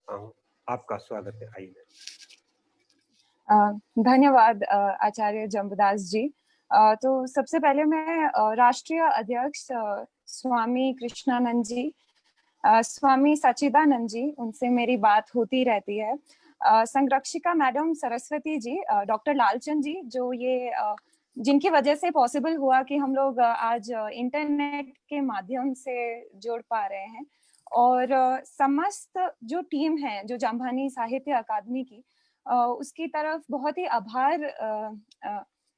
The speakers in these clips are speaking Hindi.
हूँ। आपका स्वागत है, आइए। धन्यवाद आचार्य जम्बदास जी। तो सबसे पहले मैं राष्ट्रीय अध्यक्ष स्वामी कृष्णानंद जी, स्वामी सच्चिदानंद जी, उनसे मेरी बात होती रहती है। संरक्षिका मैडम सरस्वती जी, डॉक्टर लालचंद जी, जो ये जिनकी वजह से पॉसिबल हुआ कि हम लोग आज इंटरनेट के माध्यम से जुड़ पा रहे हैं, और समस्त जो टीम है जो जाम्भानी साहित्य अकादमी की, उसकी तरफ बहुत ही आभार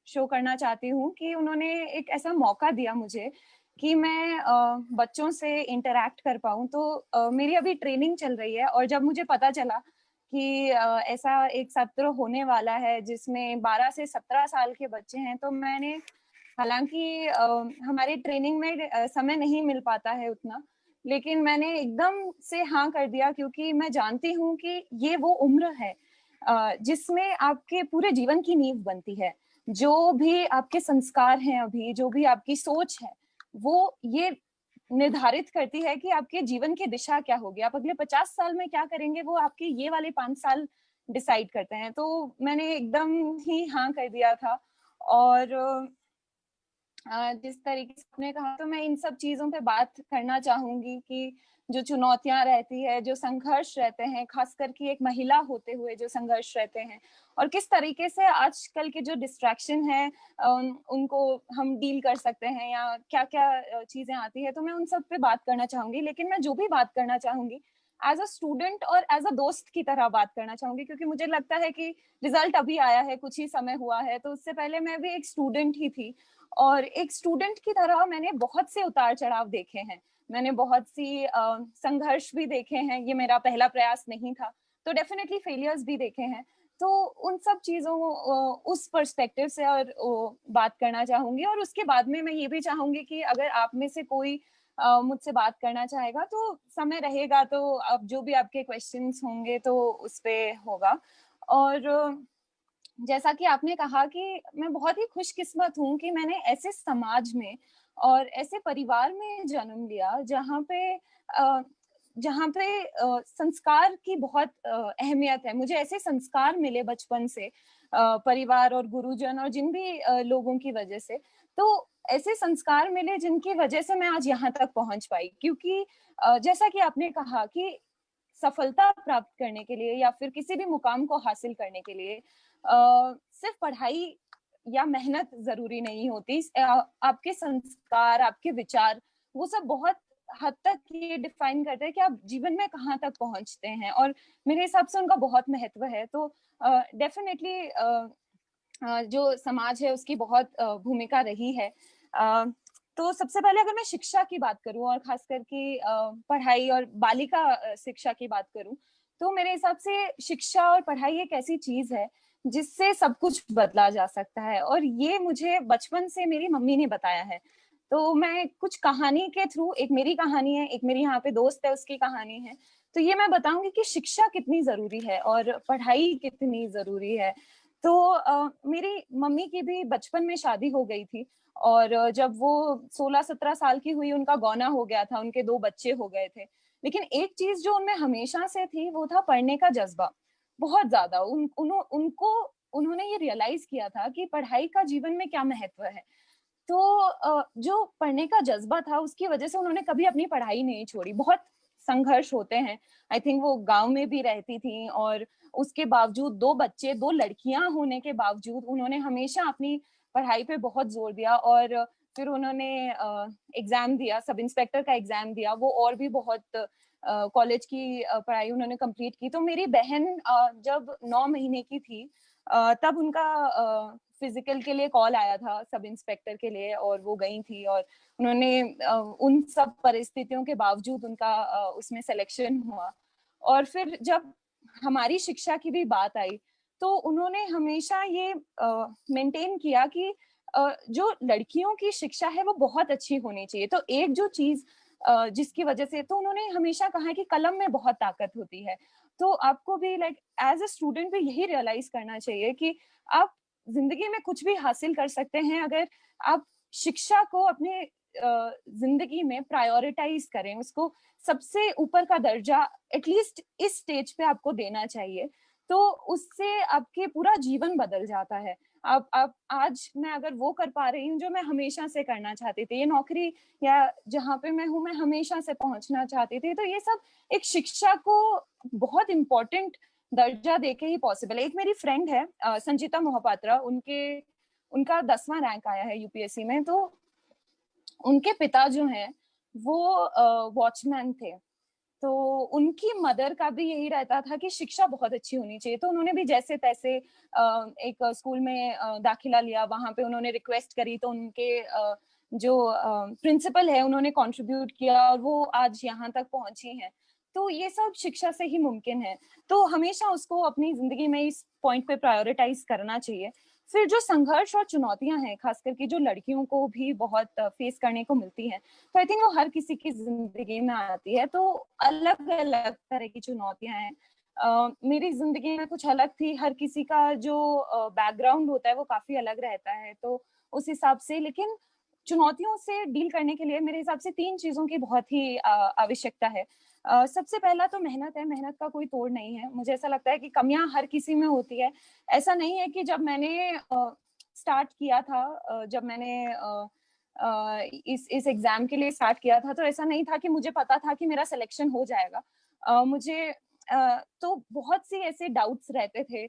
शो करना चाहती हूँ कि उन्होंने एक ऐसा मौका दिया मुझे कि मैं बच्चों से इंटरैक्ट कर पाऊँ। तो मेरी अभी ट्रेनिंग चल रही है, और जब मुझे पता चला कि ऐसा एक सत्र होने वाला है जिसमें 12 से 17 साल के बच्चे हैं, तो मैंने, हालांकि हमारी ट्रेनिंग में समय नहीं मिल पाता है उतना, लेकिन मैंने एकदम से हाँ कर दिया, क्योंकि मैं जानती हूँ कि ये वो उम्र है जिसमें आपके पूरे जीवन की नींव बनती है। जो भी आपके संस्कार हैं, अभी जो भी आपकी सोच है, वो ये निर्धारित करती है कि आपके जीवन की दिशा क्या होगी, आप अगले 50 साल में क्या करेंगे, वो आपके ये वाले 5 साल डिसाइड करते हैं। तो मैंने एकदम ही हाँ कर दिया था। और जिस तरीके से आपने कहा, तो मैं इन सब चीजों पे बात करना चाहूंगी कि जो चुनौतियां रहती है, जो संघर्ष रहते हैं, खास करके एक महिला होते हुए जो संघर्ष रहते हैं, और किस तरीके से आजकल के जो डिस्ट्रैक्शन है उनको हम डील कर सकते हैं, या क्या क्या चीजें आती है, तो मैं उन सब पे बात करना चाहूंगी। लेकिन मैं जो भी बात करना चाहूंगी एज अ स्टूडेंट और एज अ दोस्त की तरह बात करना चाहूंगी, क्योंकि मुझे लगता है कि रिजल्ट अभी आया है, कुछ ही समय हुआ है, तो उससे पहले मैं भी एक स्टूडेंट ही थी, और एक स्टूडेंट की तरह मैंने बहुत से उतार चढ़ाव देखे हैं, मैंने बहुत सी संघर्ष भी देखे हैं। ये मेरा पहला प्रयास नहीं था, तो डेफिनेटली फेलियर्स भी देखे हैं। तो उन सब चीजों उस पर्सपेक्टिव से और बात करना चाहूंगी। और उसके बाद में मैं ये भी चाहूंगी कि अगर आप में से कोई मुझसे बात करना चाहेगा तो समय रहेगा, तो अब जो भी आपके क्वेश्चंस होंगे तो उस पे होगा। और जैसा कि आपने कहा कि मैं बहुत ही खुशकिस्मत हूँ कि मैंने ऐसे समाज में और ऐसे परिवार में जन्म लिया जहाँ पे संस्कार की बहुत अहमियत है। मुझे ऐसे संस्कार मिले बचपन से, परिवार और गुरुजन और जिन भी लोगों की वजह से, तो ऐसे संस्कार मिले जिनकी वजह से मैं आज यहाँ तक पहुंच पाई। क्योंकि जैसा कि आपने कहा कि सफलता प्राप्त करने के लिए या फिर किसी भी मुकाम को हासिल करने के लिए सिर्फ पढ़ाई या मेहनत जरूरी नहीं होती। आपके संस्कार, आपके विचार, वो सब बहुत हद तक ये डिफाइन करते हैं कि आप जीवन में कहाँ तक पहुंचते हैं, और मेरे हिसाब से उनका बहुत महत्व है। तो डेफिनेटली जो समाज है उसकी बहुत भूमिका रही है। तो सबसे पहले अगर मैं शिक्षा की बात करूं, और खास करके पढ़ाई और बालिका शिक्षा की बात करूं, तो मेरे हिसाब से शिक्षा और पढ़ाई एक ऐसी चीज है जिससे सब कुछ बदला जा सकता है, और ये मुझे बचपन से मेरी मम्मी ने बताया है। तो मैं कुछ कहानी के थ्रू, एक मेरी कहानी है, एक मेरी यहाँ पे दोस्त है उसकी कहानी है, तो ये मैं बताऊंगी कि शिक्षा कितनी जरूरी है और पढ़ाई कितनी जरूरी है। तो मेरी मम्मी की भी बचपन में शादी हो गई थी, और जब वो 16-17 साल की हुई, उनका गौना हो गया था, उनके 2 बच्चे हो गए थे। लेकिन एक चीज जो उनमें हमेशा से थी वो था पढ़ने का जज्बा, बहुत ज्यादा। उन्होंने ये रियलाइज किया था कि पढ़ाई का जीवन में क्या महत्व है। तो जो पढ़ने का जज्बा था उसकी वजह से उन्होंने कभी अपनी पढ़ाई नहीं छोड़ी। बहुत संघर्ष होते हैं, आई थिंक वो गांव में भी रहती थी, और उसके बावजूद 2 बच्चे, 2 लड़कियां होने के बावजूद उन्होंने हमेशा अपनी पढ़ाई पे बहुत जोर दिया। और फिर उन्होंने एग्जाम दिया, सब इंस्पेक्टर का एग्जाम दिया, वो और भी बहुत कॉलेज की पढ़ाई उन्होंने कंप्लीट की। तो मेरी बहन जब 9 महीने की थी, तब उनका फिजिकल के लिए कॉल आया था सब इंस्पेक्टर के लिए, और वो गई थी, और उन्होंने उन सब परिस्थितियों के बावजूद उनका उसमें सिलेक्शन हुआ। और फिर जब हमारी शिक्षा की भी बात आई, तो उन्होंने हमेशा ये मेंटेन किया कि जो लड़कियों की शिक्षा है वो बहुत अच्छी होनी चाहिए। तो एक जो चीज जिसकी वजह से, तो उन्होंने हमेशा कहा है कि कलम में बहुत ताकत होती है। तो आपको भी लाइक एज अ स्टूडेंट भी यही रियलाइज करना चाहिए कि आप जिंदगी में कुछ भी हासिल कर सकते हैं अगर आप शिक्षा को अपने जिंदगी में प्रायोरिटाइज करें, उसको सबसे ऊपर का दर्जा एटलीस्ट इस स्टेज पे आपको देना चाहिए, तो उससे आपके पूरा जीवन बदल जाता है। आप आज मैं अगर वो कर पा रही हूँ जो मैं हमेशा से करना चाहती थी, ये नौकरी या जहाँ पे मैं हूँ मैं हमेशा से पहुंचना चाहती थी, तो ये सब एक शिक्षा को बहुत इम्पोर्टेंट दर्जा देके ही पॉसिबल है। एक मेरी फ्रेंड है संजीता मोहपात्रा, उनका 10वां रैंक आया है यूपीएससी में, तो उनके पिता जो हैं वो वॉचमैन थे, तो उनकी मदर का भी यही रहता था कि शिक्षा बहुत अच्छी होनी चाहिए, तो उन्होंने भी जैसे तैसे एक स्कूल में दाखिला लिया, वहां पे उन्होंने रिक्वेस्ट करी, तो उनके जो प्रिंसिपल है उन्होंने कंट्रीब्यूट किया और वो आज यहाँ तक पहुंची हैं। तो ये सब शिक्षा से ही मुमकिन है, तो हमेशा उसको अपनी जिंदगी में इस पॉइंट पे प्रायोरिटाइज करना चाहिए। फिर जो संघर्ष और चुनौतियां हैं, खास करके जो लड़कियों को भी बहुत फेस करने को मिलती हैं, तो आई थिंक वो हर किसी की जिंदगी में आती है, तो अलग अलग तरह की चुनौतियां हैं। मेरी जिंदगी में कुछ अलग थी, हर किसी का जो बैकग्राउंड होता है वो काफी अलग रहता है, तो उस हिसाब से, लेकिन चुनौतियों से डील करने के लिए मेरे हिसाब से 3 चीजों की बहुत ही आवश्यकता है। सबसे पहला तो मेहनत है, मेहनत का कोई तोड़ नहीं है। मुझे ऐसा लगता है कि कमियां हर किसी में होती है, ऐसा नहीं है कि जब मैंने स्टार्ट किया था, जब मैंने इस एग्जाम के लिए स्टार्ट किया था, तो ऐसा नहीं था कि मुझे पता था कि मेरा सिलेक्शन हो जाएगा। मुझे तो बहुत सी ऐसे डाउट्स रहते थे,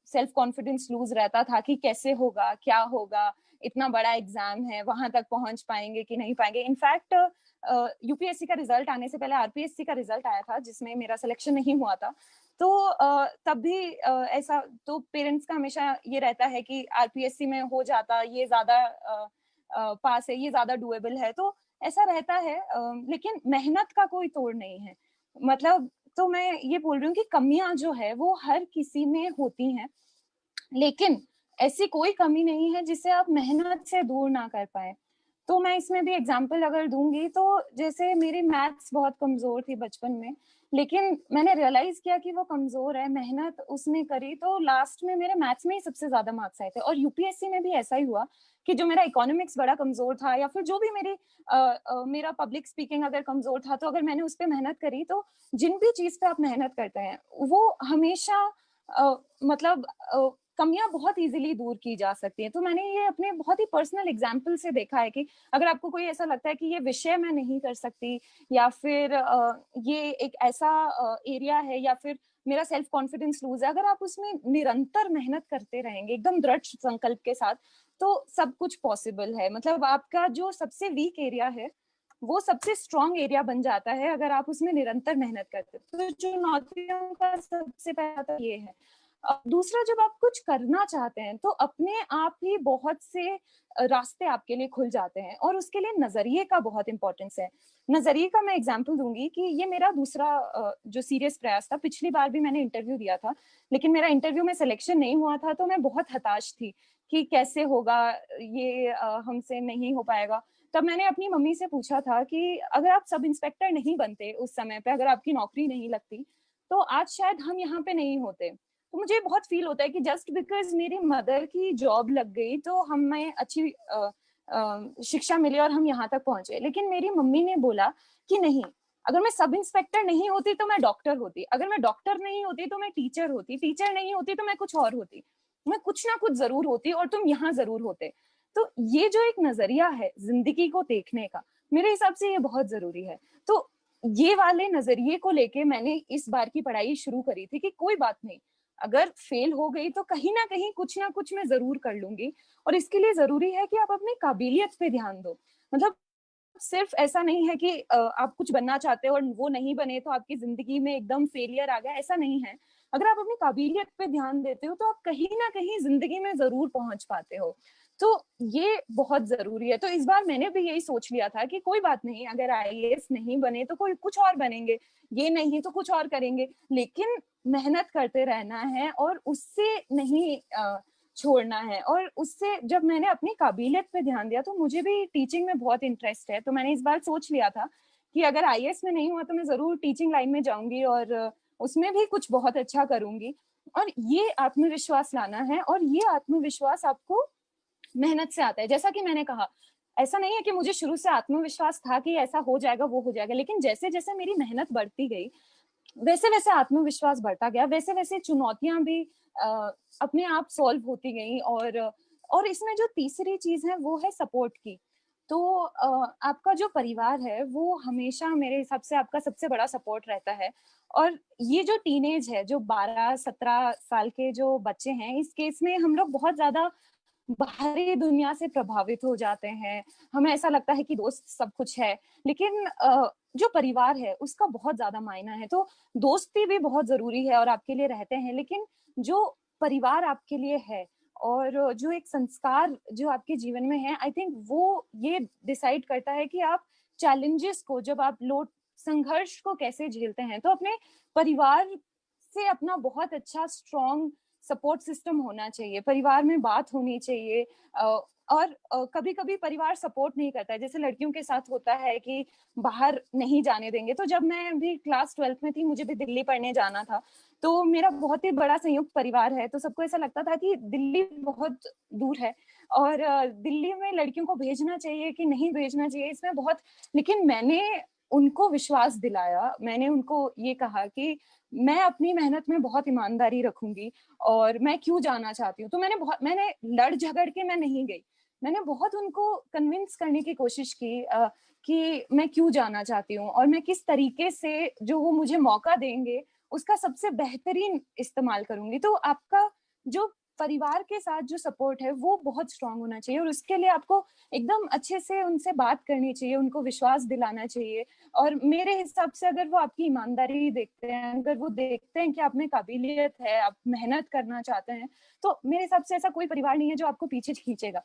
सेल्फ कॉन्फिडेंस लूज रहता था कि कैसे होगा, क्या होगा, इतना बड़ा एग्जाम है, वहां तक पहुंच पाएंगे कि नहीं पाएंगे। इनफैक्ट यूपीएससी का रिजल्ट आने से पहले आरपीएससी का रिजल्ट आया था जिसमें मेरा सिलेक्शन नहीं हुआ था, तो तब भी ऐसा, तो पेरेंट्स का हमेशा ये रहता है कि आरपीएससी में हो जाता, ये ज्यादा पास है, ये ज्यादा डुएबल है, तो ऐसा रहता है। लेकिन मेहनत का कोई तोड़ नहीं है, मतलब तो मैं ये बोल रही हूँ कि कमियां जो है वो हर किसी में होती हैं, लेकिन ऐसी कोई कमी नहीं है जिसे आप मेहनत से दूर ना कर पाए। तो मैं इसमें भी एग्जांपल अगर दूंगी, तो जैसे मेरी मैथ्स बहुत कमजोर थी बचपन में, लेकिन मैंने रियलाइज किया कि वो कमजोर है, मेहनत उसमें करी, तो लास्ट में मेरे मैथ्स में ही सबसे ज्यादा मार्क्स आए थे। और यूपीएससी में भी ऐसा ही हुआ कि जो मेरा इकोनॉमिक्स बड़ा कमजोर था, या फिर जो भी मेरा पब्लिक स्पीकिंग अगर कमजोर था, तो अगर मैंने उस पर मेहनत करी, तो जिन भी चीज पे आप मेहनत करते हैं वो हमेशा मतलब कमियां बहुत इजीली दूर की जा सकती हैं। तो मैंने ये अपने बहुत ही पर्सनल एग्जाम्पल से देखा है कि अगर आपको कोई ऐसा लगता है कि ये विषय मैं नहीं कर सकती, या फिर ये एक ऐसा एरिया है, या फिर मेरा सेल्फ कॉन्फिडेंस लूज है, अगर आप उसमें निरंतर मेहनत करते रहेंगे एकदम दृढ़ संकल्प के साथ, तो सब कुछ पॉसिबल है। मतलब आपका जो सबसे वीक एरिया है वो सबसे स्ट्रॉन्ग एरिया बन जाता है अगर आप उसमें निरंतर मेहनत करते हैं। तो चुनौतियों का सबसे पहला तो ये है। दूसरा, जब आप कुछ करना चाहते हैं तो अपने आप ही बहुत से रास्ते आपके लिए खुल जाते हैं, और उसके लिए नजरिए का बहुत इंपॉर्टेंस है। नजरिए का मैं एग्जांपल दूंगी कि ये मेरा दूसरा जो सीरियस प्रयास था। पिछली बार भी मैंने इंटरव्यू दिया था, लेकिन मेरा इंटरव्यू में सिलेक्शन नहीं हुआ था, तो मैं बहुत हताश थी कि कैसे होगा ये, हमसे नहीं हो पाएगा। तब मैंने अपनी मम्मी से पूछा था कि अगर आप सब इंस्पेक्टर नहीं बनते उस समय पे, अगर आपकी नौकरी नहीं लगती, तो आज शायद हम यहाँ पे नहीं होते। तो मुझे बहुत फील होता है कि जस्ट बिकॉज मेरी मदर की जॉब लग गई तो हमें अच्छी शिक्षा मिली और हम यहाँ तक पहुंचे, लेकिन मेरी मम्मी ने बोला कि नहीं, अगर मैं सब इंस्पेक्टर नहीं होती तो मैं डॉक्टर होती, अगर मैं डॉक्टर नहीं होती तो मैं टीचर होती, टीचर नहीं होती तो मैं कुछ और होती, मैं कुछ ना कुछ जरूर होती और तुम यहाँ जरूर होते। तो ये जो एक नजरिया है जिंदगी को देखने का, मेरे हिसाब से ये बहुत जरूरी है। तो ये वाले नजरिए को लेके मैंने इस बार की पढ़ाई शुरू करी थी कि कोई बात नहीं, अगर फेल हो गई तो कहीं ना कुछ मैं जरूर कर लूंगी। और इसके लिए जरूरी है कि आप अपनी काबिलियत पे ध्यान दो। मतलब सिर्फ ऐसा नहीं है कि आप कुछ बनना चाहते हो और वो नहीं बने तो आपकी जिंदगी में एकदम फेलियर आ गया, ऐसा नहीं है। अगर आप अपनी काबिलियत पे ध्यान देते हो तो आप कहीं ना कहीं जिंदगी में जरूर पहुंच पाते हो। तो ये बहुत जरूरी है। तो इस बार मैंने भी यही सोच लिया था कि कोई बात नहीं, अगर आईएएस नहीं बने तो कोई कुछ और बनेंगे, ये नहीं तो कुछ और करेंगे, लेकिन मेहनत करते रहना है और उससे नहीं छोड़ना है। और उससे जब मैंने अपनी काबिलियत पे ध्यान दिया, तो मुझे भी टीचिंग में बहुत इंटरेस्ट है, तो मैंने इस बार सोच लिया था कि अगर आईएएस में नहीं हुआ तो मैं जरूर टीचिंग लाइन में जाऊंगी और उसमें भी कुछ बहुत अच्छा करूंगी। और ये आत्मविश्वास लाना है, और ये आत्मविश्वास आपको मेहनत से आता है। जैसा कि मैंने कहा, ऐसा नहीं है कि मुझे शुरू से आत्मविश्वास था कि ऐसा हो जाएगा, वो हो जाएगा, लेकिन जैसे जैसे मेरी मेहनत बढ़ती गई, वैसे वैसे आत्मविश्वास बढ़ता गया, वैसे वैसे चुनौतियां भी अपने आप सॉल्व होती गई। और इसमें जो तीसरी चीज है वो है सपोर्ट की। तो आपका जो परिवार है वो हमेशा मेरे हिसाब से आपका सबसे बड़ा सपोर्ट रहता है। और ये जो टीनेज है, जो 12-17 साल के जो बच्चे हैं, इस केस में हम लोग बहुत ज्यादा बाहरी दुनिया से प्रभावित हो जाते हैं। हमें ऐसा लगता है कि दोस्त सब कुछ है, लेकिन जो परिवार है उसका बहुत ज्यादा मायना है। तो दोस्ती भी बहुत जरूरी है और आपके लिए रहते हैं, लेकिन जो परिवार आपके लिए है और जो एक संस्कार जो आपके जीवन में है, आई थिंक वो ये डिसाइड करता है कि आप चैलेंजेस को, जब आप लोड संघर्ष को कैसे झेलते हैं। तो अपने परिवार से अपना बहुत अच्छा स्ट्रॉन्ग सपोर्ट सिस्टम होना चाहिए, परिवार में बात होनी चाहिए। और कभी कभी परिवार सपोर्ट नहीं करता है, जैसे लड़कियों के साथ होता है कि बाहर नहीं जाने देंगे। तो जब मैं भी क्लास 12th में थी, मुझे भी दिल्ली पढ़ने जाना था, तो मेरा बहुत ही बड़ा संयुक्त परिवार है, तो सबको ऐसा लगता था कि दिल्ली बहुत दूर है और दिल्ली में लड़कियों को भेजना चाहिए कि नहीं भेजना चाहिए, इसमें बहुत। लेकिन मैंने उनको विश्वास दिलाया, मैंने उनको ये कहा कि मैं अपनी मेहनत में बहुत ईमानदारी रखूंगी और मैं क्यों जाना चाहती हूँ। तो मैंने लड़ झगड़ के मैं नहीं गई, मैंने बहुत उनको कन्विंस करने की कोशिश की कि मैं क्यों जाना चाहती हूँ और मैं किस तरीके से जो वो मुझे मौका देंगे उसका सबसे बेहतरीन इस्तेमाल करूंगी। तो आपका जो परिवार के साथ जो सपोर्ट है वो बहुत स्ट्रांग होना चाहिए और उसके लिए आपको एकदम अच्छे से उनसे बात करनी चाहिए, उनको विश्वास दिलाना चाहिए। और मेरे हिसाब से अगर वो आपकी ईमानदारी देखते हैं, अगर वो देखते हैं कि आप में काबिलियत है, आप मेहनत करना चाहते हैं, तो मेरे हिसाब से ऐसा कोई परिवार नहीं है जो आपको पीछे खींचेगा।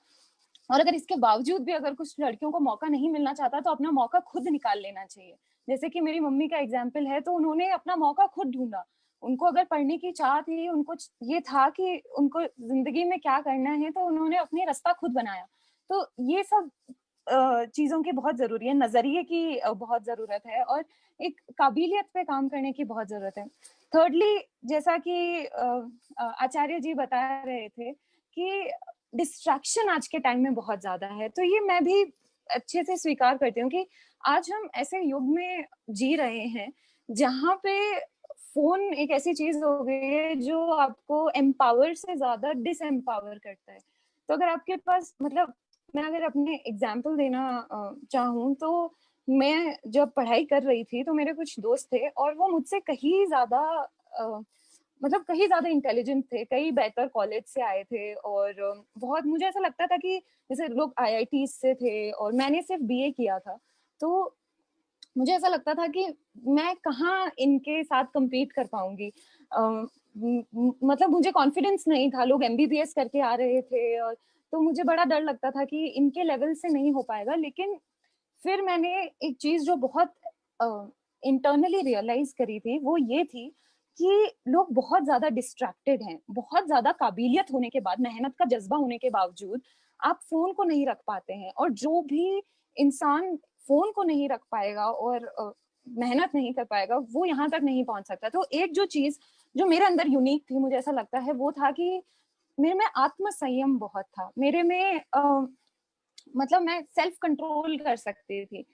और अगर इसके बावजूद भी अगर कुछ लड़कियों को मौका नहीं मिलना चाहता तो अपना मौका खुद निकाल लेना चाहिए। जैसे कि मेरी मम्मी का एग्जाम्पल है, तो उन्होंने अपना मौका खुद ढूंढा। उनको अगर पढ़ने की चाह थी, उनको ये था कि उनको जिंदगी में क्या करना है, तो उन्होंने अपनी रास्ता खुद बनाया। तो ये सब चीजों की बहुत जरूरी है, नजरिए की बहुत जरूरत है और एक काबिलियत पे काम करने की बहुत जरूरत है। थर्डली, जैसा कि आचार्य जी बता रहे थे कि डिस्ट्रैक्शन आज के टाइम में बहुत ज्यादा है, तो ये मैं भी अच्छे से स्वीकार करती हूँ कि आज हम ऐसे युग में जी रहे हैं जहाँ पे फोन एक ऐसी चीज हो गई है जो आपको एम्पावर से ज्यादा डिसएम्पावर करता है। तो अगर आपके पास, मतलब मैं अगर अपने एग्जाम्पल देना चाहूँ, तो मैं जब पढ़ाई कर रही थी तो मेरे कुछ दोस्त थे और वो मुझसे कहीं ज्यादा मतलब कहीं ज्यादा इंटेलिजेंट थे, कई बेहतर कॉलेज से आए थे और बहुत मुझे ऐसा लगता था कि जैसे लोग आईआईटी से थे और मैंने सिर्फ बीए किया था, तो मुझे ऐसा लगता था कि मैं कहाँ इनके साथ compete कर पाऊंगी। मतलब मुझे कॉन्फिडेंस नहीं था, लोग एमबीबीएस करके आ रहे थे और तो मुझे बड़ा डर लगता था कि इनके लेवल से नहीं हो पाएगा। लेकिन फिर मैंने एक चीज जो बहुत इंटरनली रियलाइज करी थी, वो ये थी कि लोग बहुत ज्यादा डिस्ट्रैक्टेड हैं, बहुत ज्यादा काबिलियत होने के बाद, मेहनत का जज्बा होने के बावजूद आप फोन को नहीं रख पाते हैं। और जो भी इंसान फोन को नहीं रख पाएगा और मेहनत नहीं कर पाएगा, वो यहाँ तक नहीं पहुंच सकता। तो एक जो चीज जो मेरे अंदर यूनिक थी, मुझे ऐसा लगता है, वो था कि मेरे में आत्म संयम बहुत था, मेरे में मतलब मैं सेल्फ कंट्रोल कर सकती थी।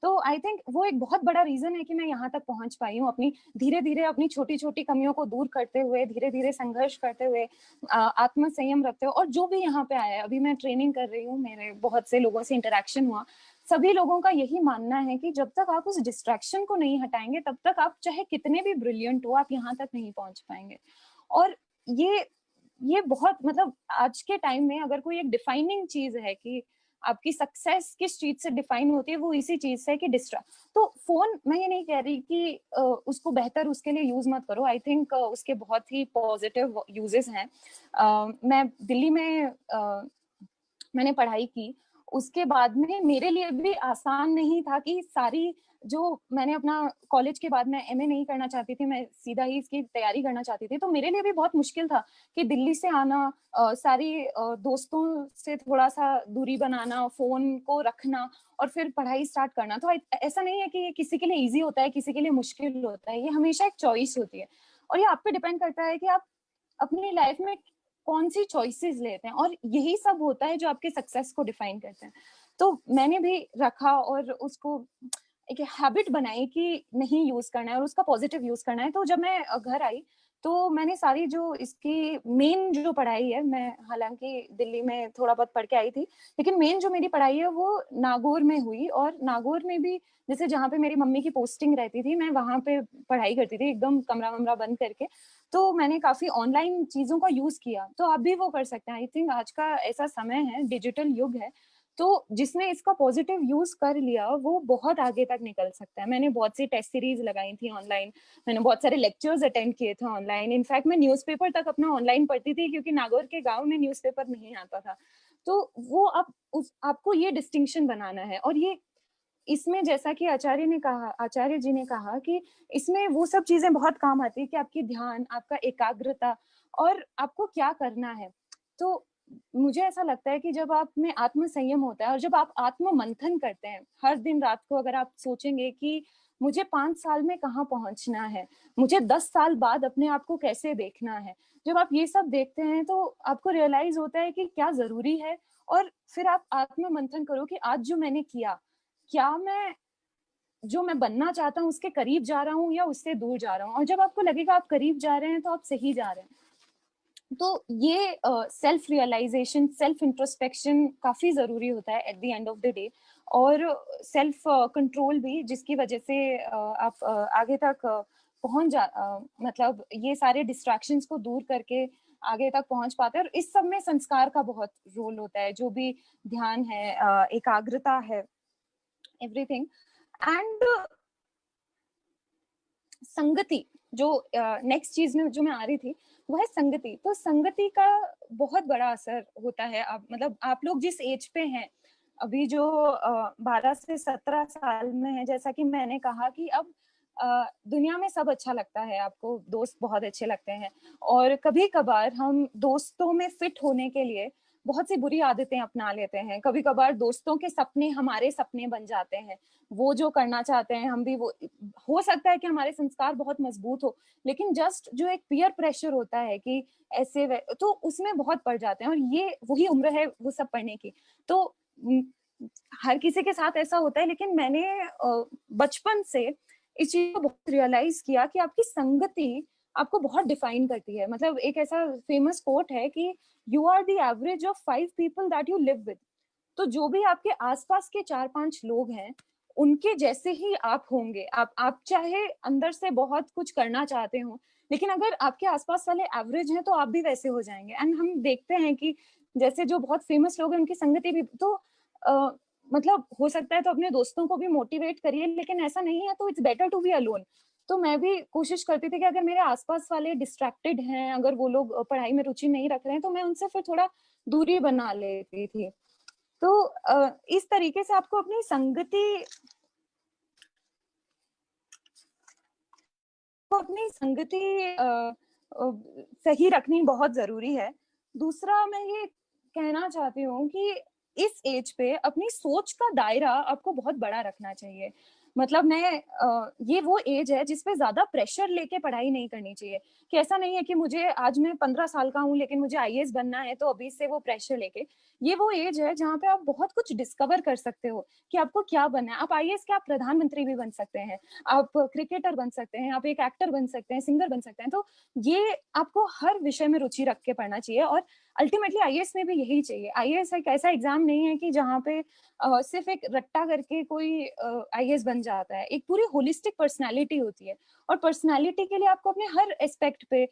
तो आई थिंक वो एक बहुत बड़ा रीजन है कि मैं यहाँ तक पहुंच पाई हूँ, अपनी धीरे धीरे अपनी छोटी छोटी कमियों को दूर करते हुए, धीरे धीरे संघर्ष करते हुए, आत्म संयम रखते हुए। और जो भी यहाँ पे आया है, अभी मैं ट्रेनिंग कर रही हूँ, मेरे बहुत से लोगों से इंटरेक्शन हुआ, सभी लोगों का यही मानना है कि जब तक आप उस डिस्ट्रैक्शन को नहीं हटाएंगे, तब तक आप चाहे कितने भी ब्रिलियंट हो, आप यहाँ तक नहीं पहुंच पाएंगे। और ये ये बहुत, मतलब आज के टाइम में अगर कोई एक डिफाइनिंग चीज है कि आपकी सक्सेस किस चीज से डिफाइन होती है, वो इसी चीज से है कि डिस्ट्रैक्ट। तो फोन, मैं ये नहीं कह रही कि उसको बेहतर उसके लिए यूज मत करो, आई थिंक उसके बहुत ही पॉजिटिव यूजेस हैं। मैं दिल्ली में मैंने पढ़ाई की, उसके बाद में मेरे लिए भी आसान नहीं था कि सारी जो मैंने अपना कॉलेज के बाद मैं एमए नहीं करना चाहती थी, मैं सीधा ही इसकी तैयारी करना चाहती थी। तो मेरे लिए भी बहुत मुश्किल था कि दिल्ली से आना, सारी दोस्तों से थोड़ा सा दूरी बनाना, फोन को रखना और फिर पढ़ाई स्टार्ट करना। तो ऐसा नहीं है कि ये किसी के लिए इजी होता है, किसी के लिए मुश्किल होता है, ये हमेशा एक चॉइस होती है। और ये आप पे डिपेंड करता है कि आप अपनी लाइफ में कौन सी चॉइसेस लेते हैं, और यही सब होता है जो आपके सक्सेस को डिफाइन करते हैं। तो मैंने भी रखा और उसको एक हैबिट बनाई कि नहीं यूज करना है और उसका पॉजिटिव यूज करना है। तो जब मैं घर आई तो मैंने सारी जो इसकी मेन जो पढ़ाई है, मैं हालांकि दिल्ली में थोड़ा बहुत पढ़ के आई थी, लेकिन मेन जो मेरी पढ़ाई है वो नागौर में हुई। और नागौर में भी जैसे जहाँ पे मेरी मम्मी की पोस्टिंग रहती थी, मैं वहां पे पढ़ाई करती थी एकदम कमरा वमरा बंद करके। तो मैंने काफी ऑनलाइन चीजों का यूज किया, तो आप भी वो कर सकते हैं। आई थिंक आज का ऐसा समय है, डिजिटल युग है, तो जिसने इसका पॉजिटिव यूज कर लिया वो बहुत आगे तक निकल सकता है। मैंने बहुत सी टेस्ट सीरीज लगाई थी ऑनलाइन, मैंने बहुत सारे लेक्चर्स अटेंड किए थे ऑनलाइन। इनफैक्ट मैं न्यूज़पेपर तक अपना ऑनलाइन पढ़ती थी, क्योंकि नागौर के गांव में न्यूज़पेपर नहीं आता था। तो वो आप आपको ये डिस्टिंक्शन बनाना है। और ये इसमें जैसा कि आचार्य जी ने कहा कि इसमें वो सब चीजें बहुत काम आती है कि आपकी ध्यान, आपका एकाग्रता और आपको क्या करना है। तो मुझे ऐसा लगता है कि जब आप में आत्म संयम होता है और जब आप आत्म मंथन करते हैं हर दिन रात को, अगर आप सोचेंगे कि मुझे 5 साल में कहाँ पहुंचना है, मुझे 10 साल बाद अपने आप को कैसे देखना है, जब आप ये सब देखते हैं तो आपको रियलाइज होता है कि क्या जरूरी है। और फिर आप आत्म मंथन करो कि आज जो मैंने किया, क्या मैं जो मैं बनना चाहता हूँ उसके करीब जा रहा हूँ या उससे दूर जा रहा हूँ। और जब आपको लगेगा आप करीब जा रहे हैं तो आप सही जा रहे हैं। तो ये सेल्फ रियलाइजेशन, सेल्फ इंट्रोस्पेक्शन काफी जरूरी होता है at the end of the day. और सेल्फ कंट्रोल भी, जिसकी वजह से आप आगे तक पहुंच मतलब ये सारे डिस्ट्रैक्शंस को दूर करके आगे तक पहुंच पाते हैं। और इस सब में संस्कार का बहुत रोल होता है, जो भी ध्यान है, एकाग्रता है, एवरीथिंग। एंड संगति, जो नेक्स्ट चीज में जो मैं आ रही थी वो है संगति। तो संगति का बहुत बड़ा असर होता है। आप मतलब आप लोग जिस एज पे हैं अभी, जो 12 से 17 साल में है, जैसा कि मैंने कहा कि अब दुनिया में सब अच्छा लगता है, आपको दोस्त बहुत अच्छे लगते हैं, और कभी कभार हम दोस्तों में फिट होने के लिए बहुत सी बुरी आदतें अपना लेते हैं। कभी कभार दोस्तों के सपने हमारे सपने बन जाते हैं, वो जो करना चाहते हैं हम भी वो। हो सकता है कि हमारे संस्कार बहुत मजबूत हो, लेकिन जस्ट जो एक पीयर प्रेशर होता है कि ऐसे तो उसमें बहुत पड़ जाते हैं। और ये वही उम्र है वो सब पढ़ने की। तो हर किसी के साथ ऐसा होता है, लेकिन मैंने बचपन से इस चीज को बहुत रियलाइज किया कि आपकी संगति आपको बहुत डिफाइन करती है। मतलब एक ऐसा फेमस कोट है कि you are the average of 5 people that you live with. तो जो भी आपके आसपास के 4-5 लोग हैं, उनके जैसे ही आप होंगे। आप चाहे अंदर से बहुत कुछ करना चाहते हो, लेकिन अगर आपके आसपास वाले एवरेज हैं तो आप भी वैसे हो जाएंगे। एंड हम देखते हैं कि जैसे जो बहुत फेमस लोग हैं उनकी संगति भी तो मतलब हो सकता है तो अपने दोस्तों को भी मोटिवेट करिए, लेकिन ऐसा नहीं है तो it's better to be alone. तो मैं भी कोशिश करती थी कि अगर मेरे आसपास वाले डिस्ट्रैक्टेड हैं, अगर वो लोग पढ़ाई में रुचि नहीं रख रहे हैं, तो मैं उनसे फिर थोड़ा दूरी बना लेती थी। तो इस तरीके से आपको अपनी संगति सही रखनी बहुत जरूरी है। दूसरा मैं ये कहना चाहती हूँ कि इस एज पे अपनी सोच का दायरा आपको बहुत बड़ा रखना चाहिए। मतलब ये वो एज है जिसपे ज्यादा प्रेशर लेके पढ़ाई नहीं करनी चाहिए। कि ऐसा नहीं है कि मुझे आज मैं 15 साल का हूँ लेकिन मुझे आईएएस बनना है, तो अभी से वो प्रेशर लेके। ये वो एज है जहाँ पे आप बहुत कुछ डिस्कवर कर सकते हो कि आपको क्या बनना है। आप आईएएस क्या, आप प्रधानमंत्री भी बन सकते हैं, आप क्रिकेटर बन सकते हैं, आप एक एक्टर बन सकते हैं, सिंगर बन सकते हैं। तो ये आपको हर विषय में रुचि रख के पढ़ना चाहिए। और अल्टीमेटली आईएएस में भी यही चाहिए। आईएएस एक ऐसा एग्जाम नहीं है कि जहाँ पे सिर्फ एक रट्टा करके कोई आईएएस बन जाता है। एक पूरी होलिस्टिक पर्सनालिटी होती है, और पर्सनालिटी के लिए आपको अपने हर एस्पेक्ट पे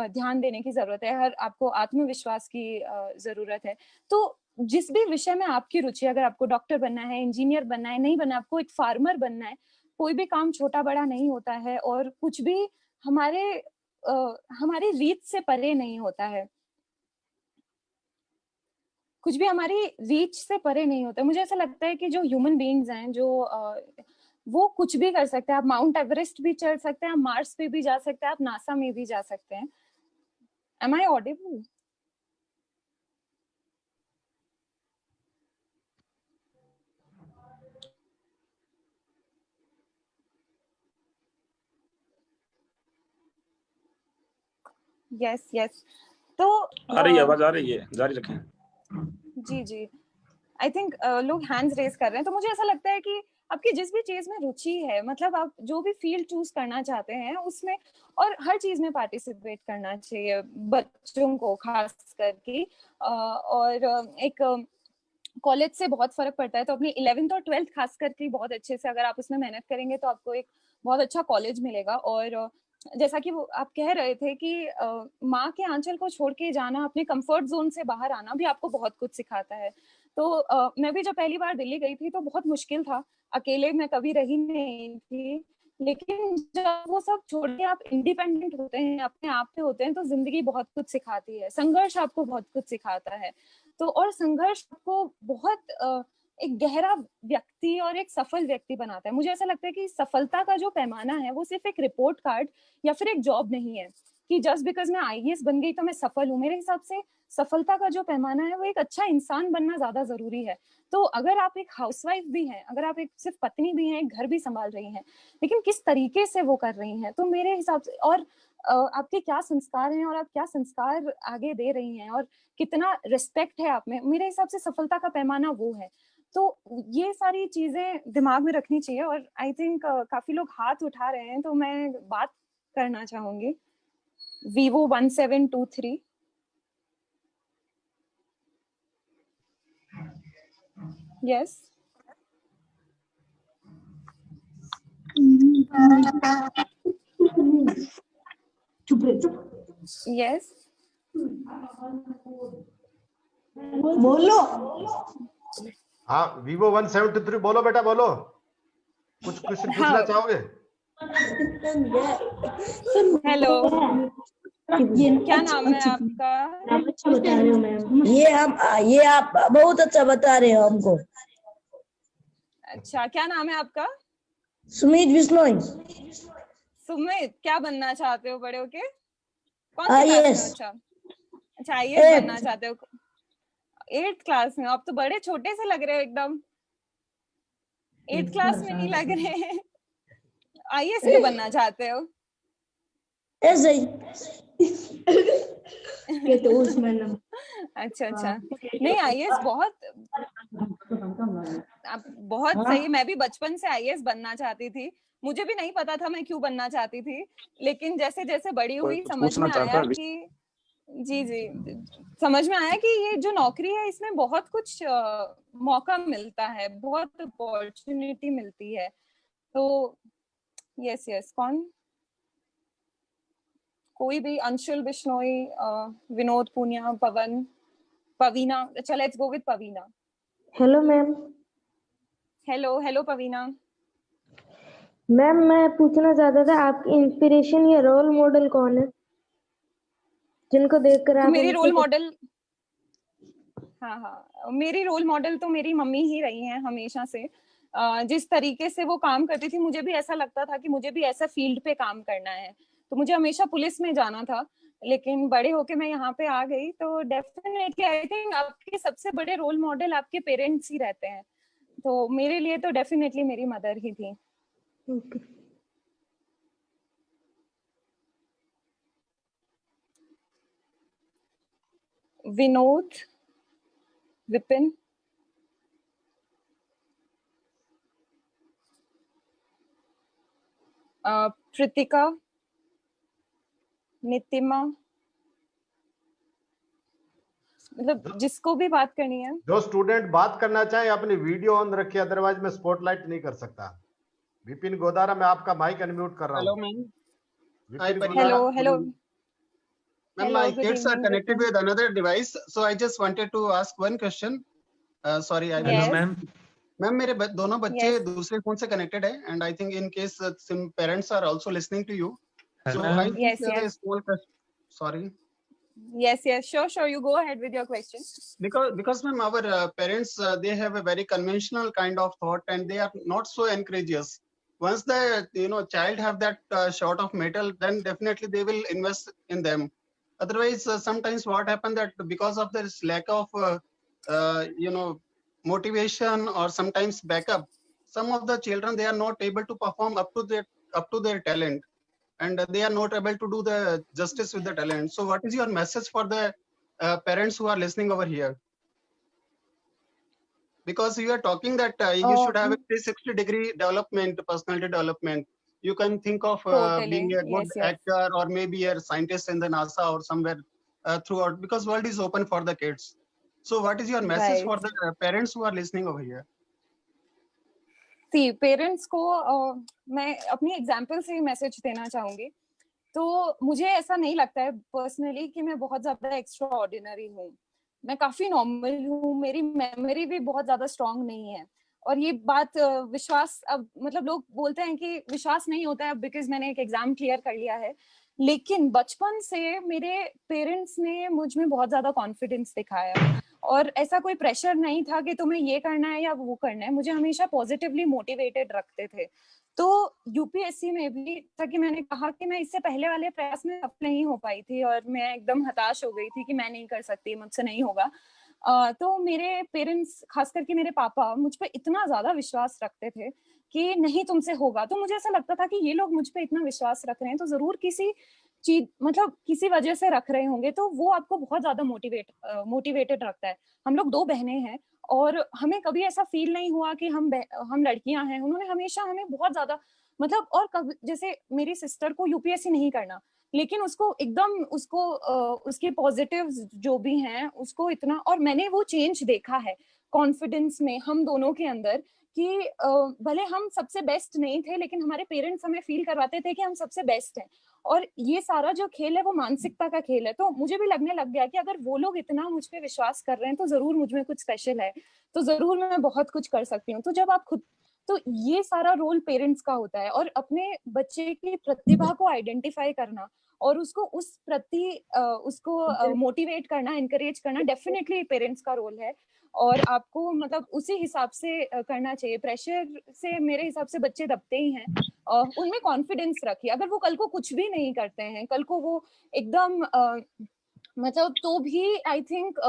ध्यान देने की जरूरत है, हर आपको आत्मविश्वास की जरूरत है। तो जिस भी विषय में आपकी रुचि, अगर आपको डॉक्टर बनना है, इंजीनियर बनना है, नहीं बनना, आपको एक फार्मर बनना है, कोई भी काम छोटा बड़ा नहीं होता है, और कुछ भी हमारे हमारी रीत से परे नहीं होता है, कुछ भी हमारी रीच से परे नहीं होता। मुझे ऐसा लगता है कि जो ह्यूमन बीइंग्स हैं, जो वो कुछ भी कर सकते हैं। आप माउंट एवरेस्ट भी चढ़ सकते हैं, आप मार्स पे भी जा सकते हैं, आप नासा में भी जा सकते हैं। Am I audible? Yes yes. तो आ रही है, आवाज आ रही है, जारी रखें। जी जी। आई थिंक लोग हैंड्स रेज कर रहे हैं, तो मुझे ऐसा लगता है कि आपकी जिस भी चीज में रुचि है, मतलब आप जो भी फील्ड चूज करना चाहते हैं उसमें, और हर चीज में पार्टिसिपेट करना चाहिए बच्चों को खास करके। और एक कॉलेज से बहुत फर्क पड़ता है, तो अपनी 11th और 12th खास करके बहुत अच्छे से अगर आप उसमें मेहनत करेंगे तो आपको एक बहुत अच्छा कॉलेज मिलेगा। और जैसा कि वो आप कह रहे थे कि माँ के आंचल को छोड़ के जाना, अपने कंफर्ट जोन से बाहर आना भी आपको बहुत कुछ सिखाता है। तो मैं भी जब पहली बार दिल्ली गई थी तो बहुत मुश्किल था, अकेले मैं कभी रही नहीं थी, लेकिन जब वो सब छोड़ के आप इंडिपेंडेंट होते हैं, अपने आप पे होते हैं, तो जिंदगी बहुत कुछ सिखाती है, संघर्ष आपको बहुत कुछ सिखाता है। तो और संघर्ष आपको बहुत एक गहरा व्यक्ति और एक सफल व्यक्ति बनाता है। मुझे ऐसा लगता है कि सफलता का जो पैमाना है वो सिर्फ एक रिपोर्ट कार्ड या फिर एक जॉब नहीं है कि जस्ट बिकॉज मैं आईएएस बन गई तो मैं सफल हूँ। मेरे हिसाब से सफलता का जो पैमाना है वो एक अच्छा इंसान बनना ज्यादा जरूरी है। तो अगर आप एक हाउसवाइफ भी हैं, अगर आप एक सिर्फ पत्नी भी हैं, एक घर भी संभाल रही हैं, लेकिन किस तरीके से वो कर रही हैं, तो मेरे हिसाब से, और आपके क्या संस्कार हैं और आप क्या संस्कार आगे दे रही हैं और कितना रिस्पेक्ट है आप में, मेरे हिसाब से सफलता का पैमाना वो है। तो ये सारी चीजें दिमाग में रखनी चाहिए। और आई थिंक काफी लोग हाथ उठा रहे हैं, तो मैं बात करना चाहूंगी। Vivo 1723। Yes. Yes. बोलो। हाँ, Vivo 173 बोलो बेटा, बोलो। कुछ क्वेश्चन पूछना चाहोगे? हेलो, क्या नाम है आपका? ये आप बहुत अच्छा बता रहे हो हमको। अच्छा, क्या नाम है आपका? सुमित बिश्नोई। सुमित, क्या बनना चाहते हो बड़े होके? कौन सी क्लास में? अच्छा अच्छा, आईएएस बनना चाहते हो? 8th क्लास में? आप तो बड़े छोटे से लग रहे हो एकदम, 8th क्लास में नहीं लग रहे हैं। आईएएस क्यों बनना चाहते हो? ऐसे ही। अच्छा अच्छा, नहीं आईएएस बहुत सही। मैं भी बचपन से आईएएस बनना चाहती थी, मुझे भी नहीं पता था मैं क्यों बनना चाहती थी, लेकिन जैसे जैसे बड़ी हुई समझ में आया कि जी जी, समझ में आया कि ये जो नौकरी है इसमें बहुत कुछ मौका मिलता है, बहुत अपॉर्चुनिटी मिलती है। तो यस यस, कौन? कोई भी? अंशुल बिश्नोई, विनोद पूनिया, पवीना। अच्छा, let's go with Pavina. Hello ma'am. Hello hello Pavina. Ma'am मैं पूछना चाहता था आपकी इंस्पिरेशन या रोल मॉडल कौन है जिनको देखकर आप? मेरी रोल मॉडल, हाँ, मेरी रोल मॉडल तो मेरी मम्मी ही रही हैं हमेशा से। जिस तरीके से वो काम करती थी, मुझे भी ऐसा लगता था कि मुझे भी ऐसा फील्ड पे काम करना है, तो मुझे हमेशा पुलिस में जाना था, लेकिन बड़े होके मैं यहाँ पे आ गई। तो डेफिनेटली आई थिंक आपके सबसे बड़े रोल मॉडल आपके पेरेंट्स ही रहते हैं, तो मेरे लिए तो डेफिनेटली मेरी मदर ही थी। ओके। विनोद, विपिन, प्रीतिका, नितिमा, मतलब जिसको भी बात करनी है। जो स्टूडेंट बात करना चाहे अपनी वीडियो ऑन रखिए, अदरवाइज मैं स्पॉटलाइट नहीं कर सकता। विपिन गोदारा, मैं आपका माइक अनम्यूट कर रहा हूँ। Hello ma'am. Hello hello Ma'am, my kids are connected with another device, so I just wanted to ask one question. Sorry, I Yes. ma'am, मेरे दोनों बच्चे Yes. दूसरे फोन से connected है, and I think in case some parents are also listening to you. So I Yes, have a yes. small question. Sorry. Yes, sure, you go ahead with your question. Because ma'am, our parents they have a very conventional kind of thought, and they are not so encourageous. Once the child have that shot of metal, then definitely they will invest in them. Otherwise, sometimes what happen that because of this lack of motivation or sometimes backup, some of the children they are not able to perform up to their talent, and they are not able to do the justice with the talent. So what is your message for the parents who are listening over here? because you are talking that you should have a 360-degree development, personality development. You can think of Totally. being a good Yes, yes. actor or maybe a scientist in the NASA or somewhere throughout, because world is open for the kids. So what is your message for Right. the parents who are listening over here? See parents को मैं अपनी एग्जाम्पल से ही मैसेज देना चाहूंगी। तो मुझे ऐसा नहीं लगता है पर्सनली कि मैं बहुत ज्यादा एक्स्ट्रा ऑर्डिनरी हूँ। मैं काफी नॉर्मल हूँ, मेरी मेमोरी भी बहुत ज्यादा स्ट्रांग नहीं है। और ये बात विश्वास, अब मतलब लोग बोलते हैं कि विश्वास नहीं होता है बिकॉज मैंने एक एग्जाम क्लियर कर लिया है, लेकिन बचपन से मेरे पेरेंट्स ने मुझ में बहुत ज्यादा कॉन्फिडेंस दिखाया और ऐसा कोई प्रेशर नहीं था कि तुम्हें ये करना है या वो करना है। मुझे हमेशा पॉजिटिवली मोटिवेटेड रखते थे। तो यूपीएससी में भी, जैसा कि मैंने कहा कि मैं इससे पहले वाले प्रयास में सफल नहीं हो पाई थी और मैं एकदम हताश हो गई थी कि मैं नहीं कर सकती, मुझसे नहीं होगा। तो मेरे पेरेंट्स, खास करके मेरे पापा, मुझ पे इतना ज्यादा विश्वास रखते थे कि नहीं तुमसे होगा। तो मुझे ऐसा लगता था कि ये लोग मुझ पे इतना विश्वास रख रहे हैं तो जरूर किसी चीज, मतलब किसी वजह से रख रहे होंगे। तो वो आपको बहुत ज्यादा मोटिवेटेड रखता है। हम लोग 2 बहनें हैं और हमें कभी ऐसा फील नहीं हुआ कि हम लड़कियां हैं। उन्होंने हमेशा हमें बहुत ज्यादा, मतलब, और कभी जैसे मेरी सिस्टर को यूपीएससी नहीं करना, लेकिन उसको एकदम उसके पॉजिटिव्स जो भी हैं उसको इतना, और मैंने वो चेंज देखा है कॉन्फिडेंस में हम दोनों के अंदर कि भले हम सबसे बेस्ट नहीं थे लेकिन हमारे पेरेंट्स हमें फील करवाते थे कि हम सबसे बेस्ट हैं। और ये सारा जो खेल है वो मानसिकता का खेल है। तो मुझे भी लगने लग गया कि अगर वो लोग इतना मुझ पे विश्वास कर रहे हैं तो जरूर मुझ में कुछ स्पेशल है, तो जरूर मैं बहुत कुछ कर सकती हूँ। तो जब आप खुद, तो ये सारा रोल पेरेंट्स का होता है और अपने बच्चे की प्रतिभा को आइडेंटिफाई करना और उसको उस प्रति उसको मोटिवेट करना, इनकरेज करना डेफिनेटली पेरेंट्स का रोल है। और आपको मतलब उसी हिसाब से करना चाहिए। प्रेशर से मेरे हिसाब से बच्चे दबते ही हैं। उनमें कॉन्फिडेंस रखिए। अगर वो कल को कुछ भी नहीं करते हैं, कल को वो एकदम मतलब, तो भी आई थिंक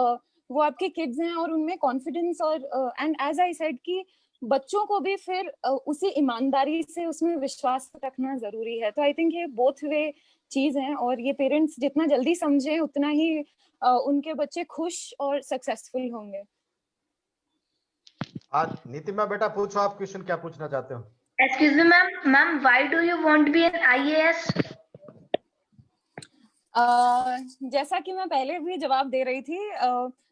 वो आपके किड्स हैं और उनमें कॉन्फिडेंस और एंड एज आई सेड कि बच्चों को भी फिर उसी ईमानदारी से उसमें विश्वास रखना जरूरी है। तो आई थिंक ये बोथ वे चीज है और ये पेरेंट्स जितना जल्दी समझे उतना ही उनके बच्चे खुश और सक्सेसफुल होंगे। आज नीतिमा बेटा पूछो, आप क्वेश्चन क्या पूछना चाहते हो? Excuse me, ma'am. Ma'am, why do you want to be an IAS? जैसा कि मैं पहले भी जवाब दे रही थी,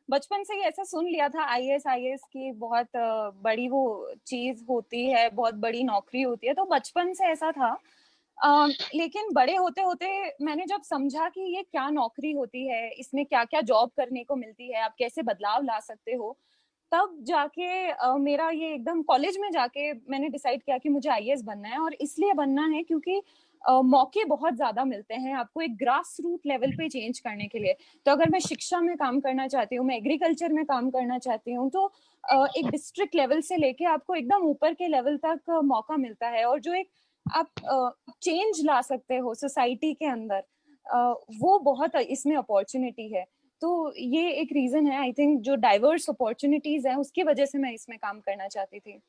बचपन से ही ऐसा सुन लिया था आईएएस की बहुत बड़ी वो चीज होती है, बहुत बड़ी नौकरी होती है। तो बचपन से ऐसा था। लेकिन बड़े होते होते मैंने जब समझा कि ये क्या नौकरी होती है, इसमें क्या क्या जॉब करने को मिलती है, आप कैसे बदलाव ला सकते हो, तब जाके मेरा ये एकदम कॉलेज में जाके मैंने डिसाइड किया कि मुझे आईएएस बनना है। और इसलिए बनना है क्योंकि मौके बहुत ज्यादा मिलते हैं आपको एक ग्रास रूट लेवल पे चेंज करने के लिए। तो अगर मैं शिक्षा में काम करना चाहती हूँ, मैं एग्रीकल्चर में काम करना चाहती हूँ, तो एक डिस्ट्रिक्ट लेवल से लेके आपको एकदम ऊपर के लेवल तक मौका मिलता है। और जो एक आप चेंज ला सकते हो सोसाइटी के अंदर, वो बहुत इसमें अपॉर्चुनिटी है। तो ये एक रीजन है आई थिंक, जो डाइवर्स अपॉर्चुनिटीज है उसकी वजह से मैं इसमें काम करना चाहती थी।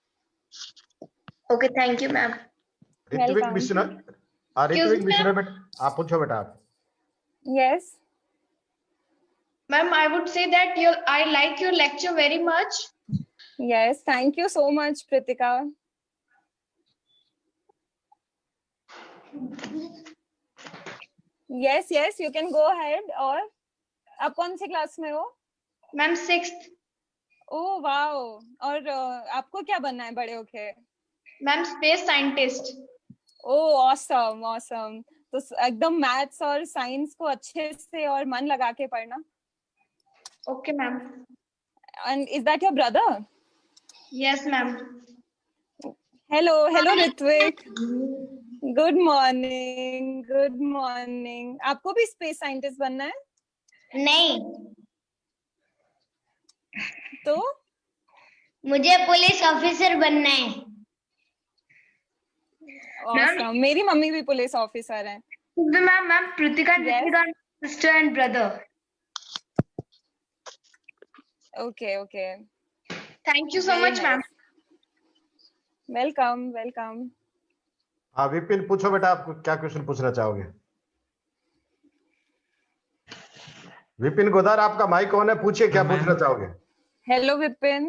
Okay, thank you, ma'am. Ritwik Mishra, Ritwik Mishra बेटा आप पूछो बेटा आप। Yes Ma'am, I would say that I like your lecture very much. Yes, thank you so much Preetika. Yes yes, you can go ahead. और आप कौन सी क्लास में हो? Ma'am, 6th. Oh wow. और आपको क्या बनना है बड़े होके? Ma'am, space scientist. ओह ऑसम ऑसम। तो एकदम मैथ्स और साइंस को अच्छे से और मन लगा के पढ़ना। Okay, ma'am. And is that your brother? Yes, ma'am. Hello Ritvik. Good morning, good morning. आपको भी स्पेस साइंटिस्ट बनना है? नहीं, तो मुझे पुलिस ऑफिसर बनना है। awesome. मेरी मम्मी भी पुलिस ऑफिसर है। Ma'am, Pritika, Yes. this is our sister and brother. Okay. Thank you so Very much, ma'am. Welcome. हाँ विपिन पूछो बेटा, आप क्या क्वेश्चन पूछना चाहोगे? विपिन गोदार आपका माइक ऑन है, पूछिए क्या पूछना चाहोगे? Hello Vipin.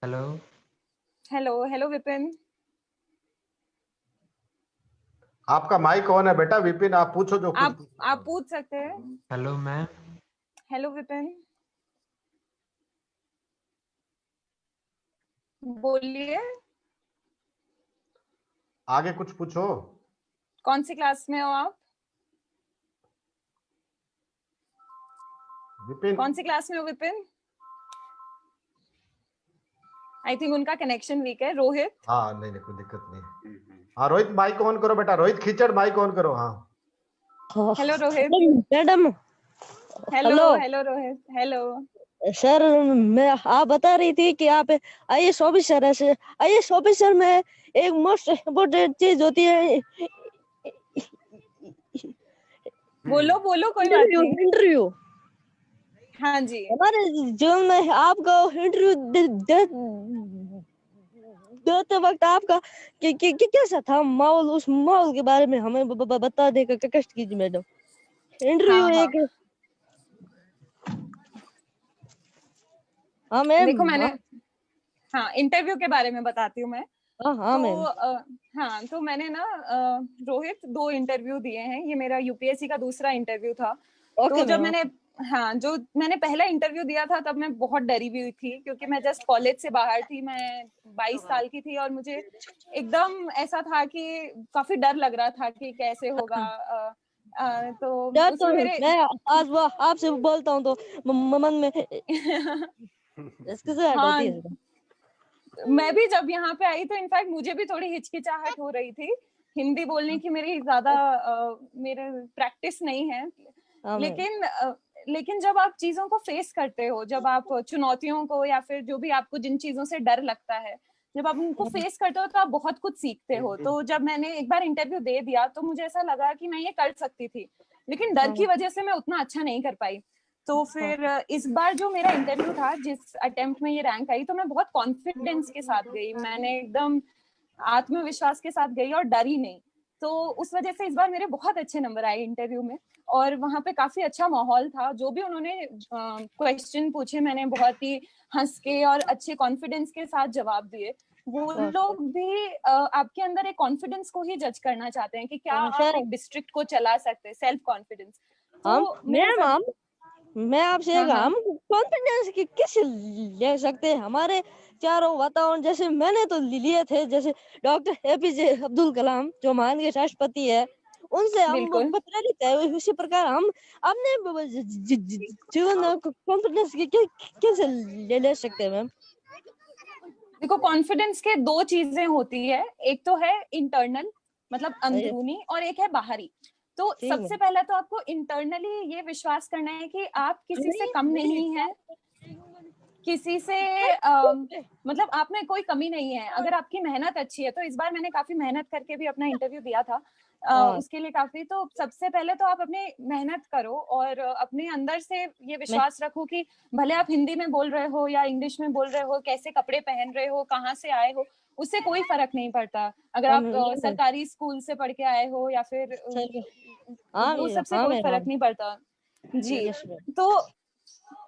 Hello hello hello Vipin. आपका माइक ऑन है बेटा विपिन, आप पूछो जो कुछ आप पूछ सकते हैं। Hello ma'am. हेलो विपिन, बोलिए। आगे कुछ पूछो। कौन सी क्लास में हो आप? विपिन कौन सी क्लास में हो विपिन? आई थिंक उनका कनेक्शन वीक है। रोहित। हाँ नहीं नहीं कोई दिक्कत नहीं। हाँ रोहित माइक ऑन करो बेटा, रोहित खींचड़ माइक ऑन करो। हाँ hello Rohit. Madam. Hello hello Rohit. Hello. Sir मैं आप बता रही थी कि आप आईएएस ऑफिसर है सर। आईएएस ऑफिसर में एक मोस्ट इम्पोर्टेंट चीज होती है बोलो बोलो, कोई बात इंटरव्यू। नहीं। इंटरव्यू हाँ जी। हमारे जीवन में आपको इंटरव्यू देते वक्त आपका कैसा था माहौल, उस माहौल के बारे में हमें बता दे कष्ट कीजिए मैडम। इंटरव्यू हाँ हाँ एक हाँ मैम। देखो मैंने, हाँ इंटरव्यू के बारे में बताती हूँ मैं। हाँ तो मैम। हाँ तो मैंने ना रोहित 2 इंटरव्यू दिए हैं। ये मेरा यूपीएससी का दूसरा इंटरव्यू था। ओके तो जब मैम। जो मैंने पहला इंटरव्यू दिया था तब मैं बहुत डरी हुई थी, क्योंकि मैं जस्ट कॉलेज से बाहर थी। मैं 22 साल की थी और मुझे एकदम ऐसा था कि काफी डर लग रहा था कि कैसे होगा। तो डर तो उसमें मेरे मैं आज वो आपसे बोलता हूँ तो मन में इसके से हट हाँ होती है। मैं भी जब यहाँ पे आई तो इनफैक्ट मुझे भी थोड़ी हिचकिचाहट हो रही थी। हिंदी बोलने की मेरी ज्यादा मेरे प्रैक्टिस नहीं है। हाँ मैम। लेकिन जब आप चीजों को फेस करते हो, जब आप चुनौतियों को या फिर जो भी आपको जिन चीजों से डर लगता है, जब आप उनको फेस करते हो तो आप बहुत कुछ सीखते हो। तो जब मैंने एक बार इंटरव्यू दे दिया तो मुझे ऐसा लगा कि मैं ये कर सकती थी, लेकिन डर की वजह से मैं उतना अच्छा नहीं कर पाई। तो फिर इस बार जो मेरा इंटरव्यू था, जिस अटेम्प्ट में ये रैंक आई, तो मैं बहुत कॉन्फिडेंस के साथ गई। मैंने एकदम आत्मविश्वास के साथ गई और डरी नहीं। तो उस वजह से इस बार मेरे बहुत अच्छे नंबर आए इंटरव्यू में। और वहां पे काफी अच्छा माहौल था। जो भी उन्होंने क्वेश्चन पूछे मैंने बहुत ही हंस के और अच्छे कॉन्फिडेंस के साथ जवाब दिए। वो लोग भी आपके अंदर एक कॉन्फिडेंस को ही जज करना चाहते हैं कि क्या आप एक डिस्ट्रिक्ट को चला सकते हैं, सेल्फ कॉन्फिडेंस। तो मैम मैं आपसे हाँ, हाँ। हम कॉन्फिडेंस की किस ले सकते हैं? हमारे चारों वातावरण जैसे मैंने तो लिए थे, जैसे डॉक्टर एपीजे अब्दुल कलाम जो महान के राष्ट्रपति है, उनसे हम बिल्कुल। प्रेरित है। उसी प्रकार हम अपने जीवन कॉन्फिडेंस की कैसे ले सकते हैं मैम? देखो कॉन्फिडेंस के 2 चीजें होती है। एक तो है इंटरनल, मतलब अंदरूनी, और एक है बाहरी। तो सबसे पहला तो आपको इंटरनली ये विश्वास करना है कि आप किसी से कम नहीं है, किसी से मतलब आप में कोई कमी नहीं है। अगर आपकी मेहनत अच्छी है, तो इस बार मैंने काफी मेहनत करके भी अपना इंटरव्यू दिया था उसके लिए काफी। तो सबसे पहले तो आप अपने मेहनत करो और अपने अंदर से ये विश्वास रखो कि भले आप हिंदी में बोल रहे हो या इंग्लिश में बोल रहे हो, कैसे कपड़े पहन रहे हो, कहाँ से आए हो, उससे कोई फर्क नहीं पड़ता। अगर आप सरकारी स्कूल से पढ़ के आए हो या फिर वो सबसे कोई फर्क नहीं पड़ता जी।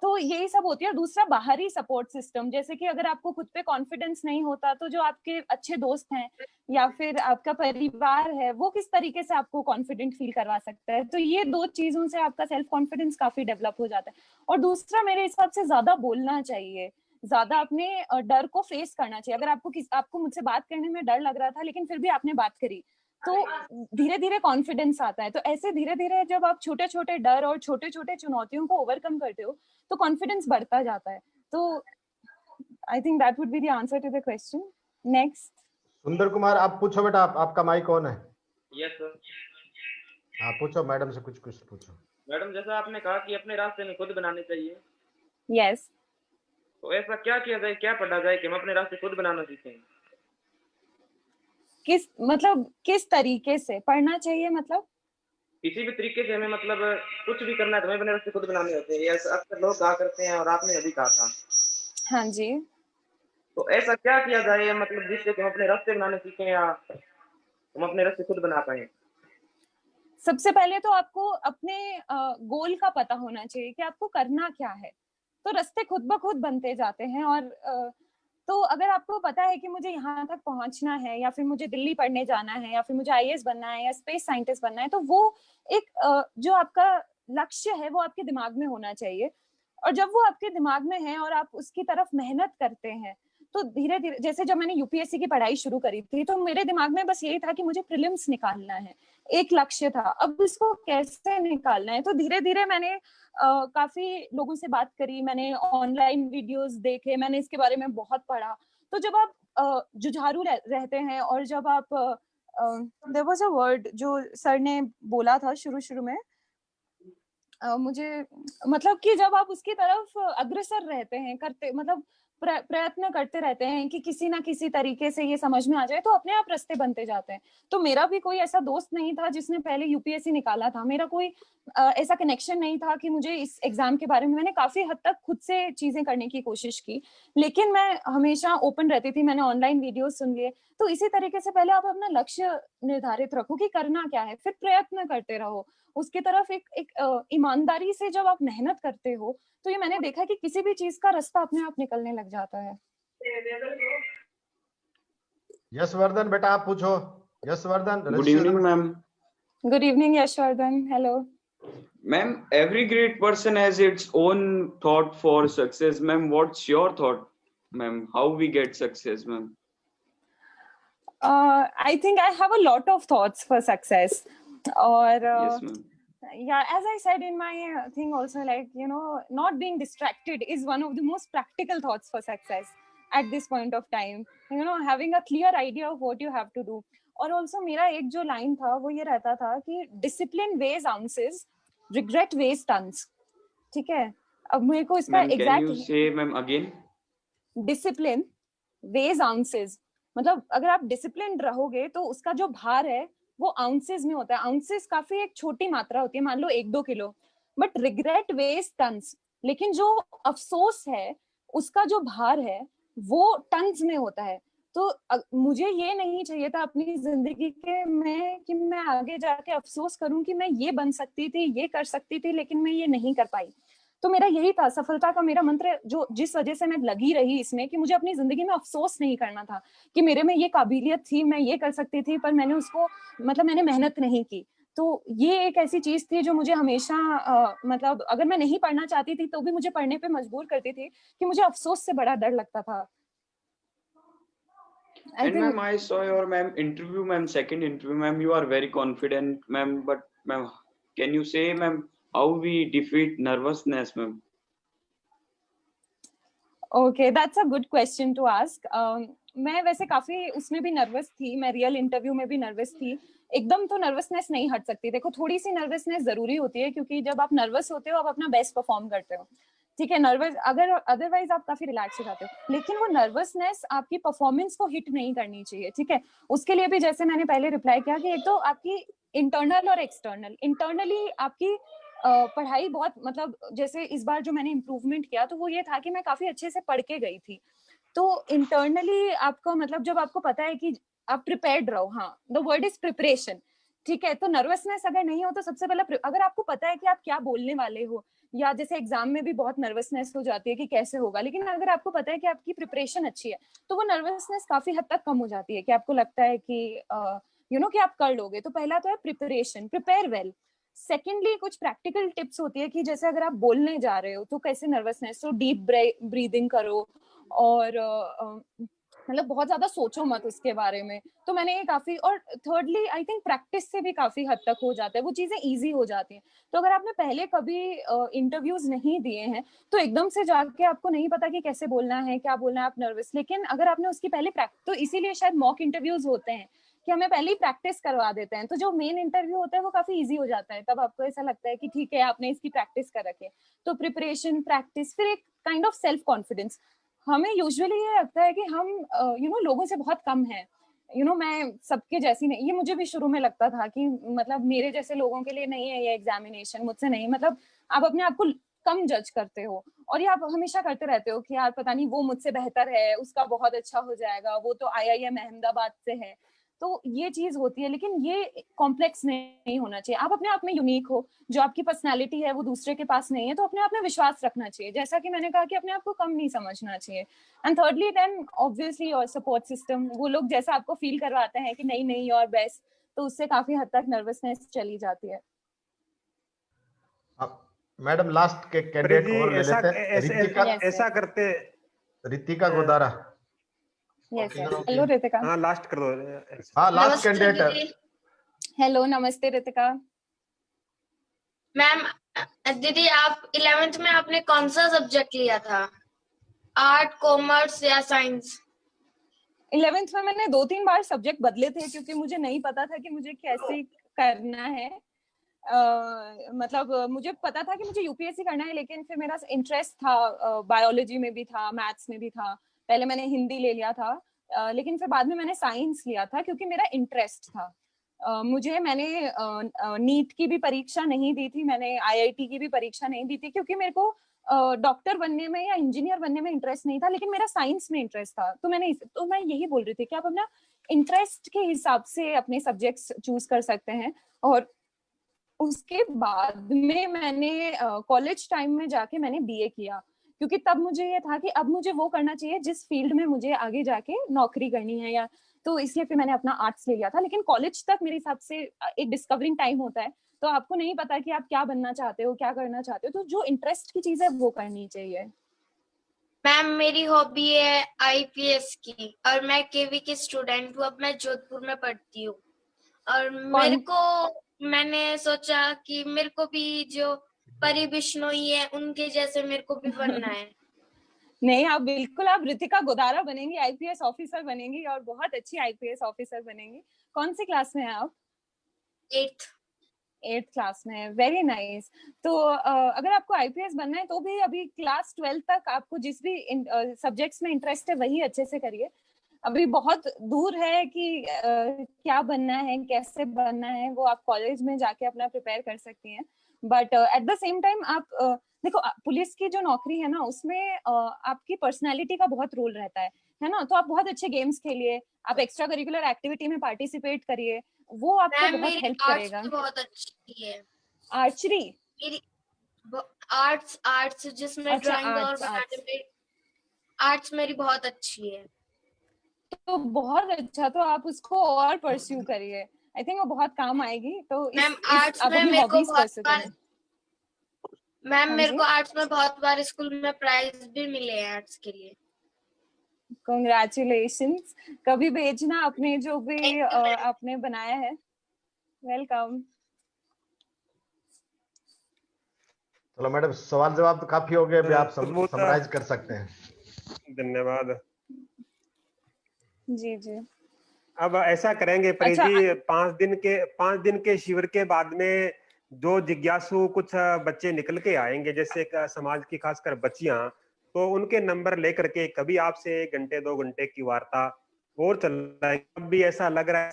तो यही सब होती है। दूसरा बाहरी सपोर्ट सिस्टम, जैसे कि अगर आपको खुद पे कॉन्फिडेंस नहीं होता तो जो आपके अच्छे दोस्त हैं या फिर आपका परिवार है, वो किस तरीके से आपको कॉन्फिडेंट फील करवा सकता है। तो ये 2 चीजों से आपका सेल्फ कॉन्फिडेंस काफी डेवलप हो जाता है। और दूसरा मेरे हिसाब से ज्यादा बोलना चाहिए, ज्यादा अपने डर को फेस करना चाहिए। अगर आपको मुझसे बात करने में डर लग रहा था लेकिन फिर भी आपने बात करी, तो धीरे धीरे कॉन्फिडेंस आता है। तो ऐसे धीरे धीरे जब आप छोटे छोटे डर और छोटे छोटे चुनौतियों को ओवरकम करते हो तो कॉन्फिडेंस बढ़ता जाता है। तो I think that would be the answer to the question. Next Sundar Kumar आप पूछो बेटा, आपका माइक ऑन है। Yes sir. हाँ पूछो मैडम से, कुछ पूछो। मैडम जैसा आपने कहा कि अपने रास्ते में खुद बनाने चाहिए। यस। तो ऐसा क्या किया जाए, क्या पढ़ा जाए कि हम अपने रास्ते खुद बनाना सीखें? किस तरीके से पढ़ना चाहिए? मतलब किसी भी तरीके से हमें, मतलब कुछ भी करना है तो हमें अपने रास्ते खुद बनाने होते हैं, ऐसा अक्सर लोग कहा करते हैं और आपने अभी कहा था। हाँ जी। तो ऐसा क्या किया जाए मतलब जिससे हम अपने रास्ते बनाने सीखें या हम अपने रास्ते खुद बना पाए? सबसे पहले तो आपको अपने गोल का पता होना चाहिए कि आपको करना क्या है। तो रास्ते खुद ब खुद बनते जाते हैं। और तो अगर आपको पता है कि मुझे यहाँ तक पहुंचना है, या फिर मुझे दिल्ली पढ़ने जाना है, या फिर मुझे आईएएस बनना है या स्पेस साइंटिस्ट बनना है, तो वो एक जो आपका लक्ष्य है वो आपके दिमाग में होना चाहिए। और जब वो आपके दिमाग में है और आप उसकी तरफ मेहनत करते हैं, तो धीरे धीरे, जैसे जब मैंने यूपीएससी की पढ़ाई शुरू करी थी, तो मेरे दिमाग में बस यही था कि मुझे प्रीलिम्स निकालना है, एक लक्ष्य था। अब इसको कैसे निकालना है, तो धीरे धीरे मैंने काफी लोगों से बात करी, मैंने ऑनलाइन वीडियोस देखे, मैंने इसके बारे में बहुत पढ़ा। तो जब आप जुझारू रहते हैं, और जब आप देयर वाज अ वर्ड जो सर ने बोला था शुरू में, मुझे मतलब कि जब आप उसकी तरफ अग्रसर रहते हैं, करते मतलब प्रयत्न करते रहते हैं कि किसी ना किसी तरीके से ये समझ में आ जाए, तो अपने आप रास्ते बनते जाते हैं। तो मेरा भी कोई ऐसा दोस्त नहीं था जिसने पहले यूपीएससी निकाला था, मेरा कोई ऐसा कनेक्शन नहीं था कि मुझे इस एग्जाम के बारे में, मैंने काफी हद तक खुद से चीजें करने की कोशिश की, लेकिन मैं हमेशा ओपन रहती थी, मैंने ऑनलाइन वीडियो सुन लिए। तो इसी तरीके से पहले आप अपना लक्ष्य निर्धारित रखो कि करना क्या है, फिर प्रयत्न करते रहो उसकी तरफ। एक ईमानदारी से जब आप मेहनत करते हो, तो ये मैंने देखा कि किसी भी चीज का रास्ता अपने आप निकलने लग जाता है। यशवर्धन बेटा आप पूछो। Yashvardhan, good evening ma'am. Good evening Yashvardhan, hello ma'am. Every great person has its own thought for success ma'am, what's your thought ma'am, how we get success ma'am? I think I have a lot of thoughts for success, or Yes ma'am. yeah, as I said in my thing also, like, you know, not being distracted is one of the most practical thoughts for success at this point of time. You know, having a clear idea of what you have to do. और also मेरा एक जो लाइन था वो ये रहता था कि discipline weighs ounces, regret weighs tons. ठीक है, अब मेरे को इसका Ma'am, exact can you say ma'am again? discipline weighs ounces, मतलब अगर आप डिसिप्लिन रहोगे तो उसका जो भार है वो आउंसेस में होता है। आउंसेस काफी एक छोटी मात्रा होती है, मान लो 1-2 kilo, but regret weighs tons, लेकिन जो अफसोस है उसका जो भार है वो टन्स में होता है। तो मुझे ये नहीं चाहिए था अपनी जिंदगी के में कि मैं आगे जाके अफसोस करूं कि मैं ये बन सकती थी, ये कर सकती थी, लेकिन मैं ये नहीं कर पाई। तो मेरा यही था सफलता का मेरा मंत्र, जो जिस वजह से मैं लगी रही इसमें, कि मुझे अपनी जिंदगी में अफसोस नहीं करना था कि मेरे में ये काबिलियत थी, मैं ये कर सकती थी, पर मैंने उसको मतलब मैंने मेहनत नहीं की। तो ये एक ऐसी चीज थी जो मुझे हमेशा मतलब अगर मैं नहीं पढ़ना चाहती थी तो भी मुझे पढ़ने पे मजबूर करती थी, कि मुझे अफसोस से बड़ा डर लगता था। And ma'am, I saw your ma'am interview, ma'am, second interview, ma'am, you are very confident, ma'am, but ma'am, can you say ma'am how we defeat nervousness, ma'am? Okay, that's a good question to ask. मैं वैसे काफी उसमें भी नर्वस थी, मैं रियल इंटरव्यू में भी नर्वस थी। एकदम तो नर्वसनेस नहीं हट सकती, देखो थोड़ी सी नर्वसनेस जरूरी होती है, क्योंकि जब आप नर्वस होते हो आप अपना बेस्ट परफॉर्म करते हो, ठीक है। नर्वस अगर अदरवाइज आप काफी रिलैक्स हो जाते हो, लेकिन वो नर्वसनेस आपकी परफॉर्मेंस को हिट नहीं करनी चाहिए, ठीक है। उसके लिए भी जैसे मैंने पहले रिप्लाई किया कि एक तो आपकी इंटरनल और एक्सटर्नल, इंटरनली आपकी पढ़ाई बहुत, मतलब जैसे इस बार जो मैंने इम्प्रूवमेंट किया तो वो ये था कि मैं काफी अच्छे से पढ़ के गई थी। तो इंटरनली आपको मतलब जब आपको पता है कि आप प्रिपेयर्ड रहो, हाँ, द वर्ड इज प्रिपरेशन, ठीक है। तो नर्वसनेस अगर नहीं हो तो सबसे पहले अगर आपको पता है कि आप क्या बोलने वाले हो, या जैसे एग्जाम में भी बहुत नर्वसनेस हो जाती है कि कैसे होगा, लेकिन अगर आपको पता है कि आपकी प्रिपरेशन अच्छी है तो वो नर्वसनेस काफी हद तक कम हो जाती है, कि आपको लगता है कि यू नो कि आप कर लोगे। तो पहला तो है प्रिपरेशन, प्रिपेयर वेल। सेकेंडली कुछ प्रैक्टिकल टिप्स होती है कि जैसे अगर आप बोलने जा रहे हो तो कैसे नर्वसनेस, तो डीप ब्रीदिंग करो, और मतलब बहुत ज्यादा सोचो मत उसके बारे में। तो मैंने ये काफी, और थर्डली आई थिंक प्रैक्टिस से भी काफी हद तक हो जाता है, वो चीजें इजी हो जाती हैं। तो अगर आपने पहले कभी इंटरव्यूज नहीं दिए हैं तो एकदम से जाके आपको नहीं पता कि कैसे बोलना है, क्या बोलना है, आप नर्वस, लेकिन अगर आपने उसकी पहले प्रैक्टिस, तो इसीलिए शायद मॉक इंटरव्यूज होते हैं कि हमें पहले ही प्रैक्टिस करवा देते हैं, तो जो मेन इंटरव्यू होता है वो काफी इजी हो जाता है, तब आपको ऐसा लगता है कि ठीक है आपने इसकी प्रैक्टिस कर रखी है। तो प्रिपरेशन, प्रैक्टिस, फिर एक काइंड ऑफ सेल्फ कॉन्फिडेंस। हमें यूजुअली ये लगता है कि हम यू नो लोगों से बहुत कम है, यू नो मैं सबके जैसी नहीं, ये मुझे भी शुरू में लगता था कि मतलब मेरे जैसे लोगों के लिए नहीं है ये एग्जामिनेशन, मुझसे नहीं, मतलब आप अपने आप को कम जज करते हो, और ये आप हमेशा करते रहते हो कि यार पता नहीं वो मुझसे बेहतर है, उसका बहुत अच्छा हो जाएगा, वो तो IIM अहमदाबाद से है। तो ये चीज होती है, लेकिन ये कॉम्प्लेक्स नहीं होना चाहिए। आप अपने आप में यूनिक हो, जो आपकी पर्सनालिटी है वो दूसरे के पास नहीं है, तो अपने आप में विश्वास रखना चाहिए। जैसा कि मैंने कहा कि अपने आप को कम नहीं समझना चाहिए। And thirdly then obviously your support system, वो लोग जैसा आपको फील करवाते हैं कि नहीं नहीं योर बेस्ट, तो उससे काफी हद तक नर्वसनेस चली जाती है। मैडम लास्ट के कैंडिडेट और ले लेते हैं। रितिका, ऐसा करते, रितिका गोदारा। Yes hello Ritika. हाँ लास्ट कर दो। हाँ लास्ट कैंडिडेट। हेलो नमस्ते रितिका। मैम दीदी आप 11th में आपने कौन सा सब्जेक्ट लिया था, आर्ट, कॉमर्स या साइंस? 11th में मैंने 2-3 बार सब्जेक्ट बदले थे, क्योंकि मुझे नहीं पता था कि मुझे कैसे करना है। मतलब मुझे पता था कि मुझे यूपीएससी करना है, लेकिन फिर मेरा इंटरेस्ट था बायोलॉजी में भी था, मैथ्स में भी था। पहले मैंने हिंदी ले लिया था, लेकिन फिर बाद में मैंने साइंस लिया था क्योंकि मेरा इंटरेस्ट था। मैंने नीट की भी परीक्षा नहीं दी थी, मैंने आईआईटी की भी परीक्षा नहीं दी थी, क्योंकि मेरे को डॉक्टर बनने में या इंजीनियर बनने में इंटरेस्ट नहीं था, लेकिन मेरा साइंस में इंटरेस्ट था। तो मैं यही बोल रही थी कि आप अपना इंटरेस्ट के हिसाब से अपने सब्जेक्ट्स चूज कर सकते हैं। और उसके बाद में मैंने कॉलेज टाइम में जाके मैंने बीए किया, क्योंकि तब मुझे ये था कि अब मुझे वो करना चाहिए जिस फील्ड में मुझे आगे जाके नौकरी करनी है, या तो इसलिए फिर मैंने अपना आर्ट्स ले लिया था। लेकिन कॉलेज तक मेरे हिसाब से एक डिस्कवरिंग टाइम होता है, तो आपको नहीं पता कि आप क्या बनना चाहते हो, क्या करना चाहते हो, तो जो इंटरेस्ट की चीज है वो करनी चाहिए। मैम मेरी हॉबी है आईपीएस की, और मैं केवी की स्टूडेंट हूँ। अब मैं जोधपुर में पढ़ती हूँ, और मैंने सोचा कि मेरे को भी जो परी बिश्नोई है उनके जैसे मेरे को भी बनना है। नहीं आप बिल्कुल, आप रितिका गोदारा बनेंगी, आईपीएस ऑफिसर बनेंगी, और बहुत अच्छी आईपीएस ऑफिसर बनेंगी। कौन सी क्लास में हैं आप? 8th क्लास में है, वेरी नाइस। तो अगर आपको आईपीएस बनना है तो भी अभी क्लास 12 तक आपको जिस भी सब्जेक्ट्स में इंटरेस्ट है वही अच्छे से करिए। अभी बहुत दूर है कि क्या बनना है, कैसे बनना है, वो आप कॉलेज में जाके अपना प्रिपेयर कर सकती हैं। But at the same time आप देखो, पुलिस की जो नौकरी है ना, उसमें आपकी पर्सनालिटी का बहुत रोल रहता है ना। तो आप बहुत अच्छे गेम्स खेलिए, आप एक्स्ट्रा करिकुलर एक्टिविटी में पार्टिसिपेट करिए, वो आपको बहुत हेल्प करेगा। बहुत अच्छी है आर्चरी, मेरी आर्ट्स जिसमें ड्राइंग और बनाने में आर्ट्स मेरी बहुत अच्छी है। तो बहुत अच्छा, तो आप उसको और परस्यू करिए, आई थिंक वो बहुत काम आएगी। तो मैम आर्ट्स में मेरे को आर्ट्स में बहुत बार स्कूल में प्राइज भी मिले हैं आर्ट्स के लिए। कांग्रेचुलेशंस, कभी भेजना अपने जो भी आपने बनाया है। वेलकम। चलो मैडम, सवाल जवाब तो काफी हो गए, अभी आप समराइज कर सकते हैं। धन्यवाद जी जी। अब ऐसा करेंगे परी जी, 5 दिन के शिविर के बाद में जो जिज्ञासु कुछ बच्चे निकल के आएंगे, जैसे समाज की खासकर बच्चियां, तो उनके नंबर लेकर के कभी आपसे 1 घंटे 2 घंटे की वार्ता और चलाएंगे। कब भी ऐसा लग रहा है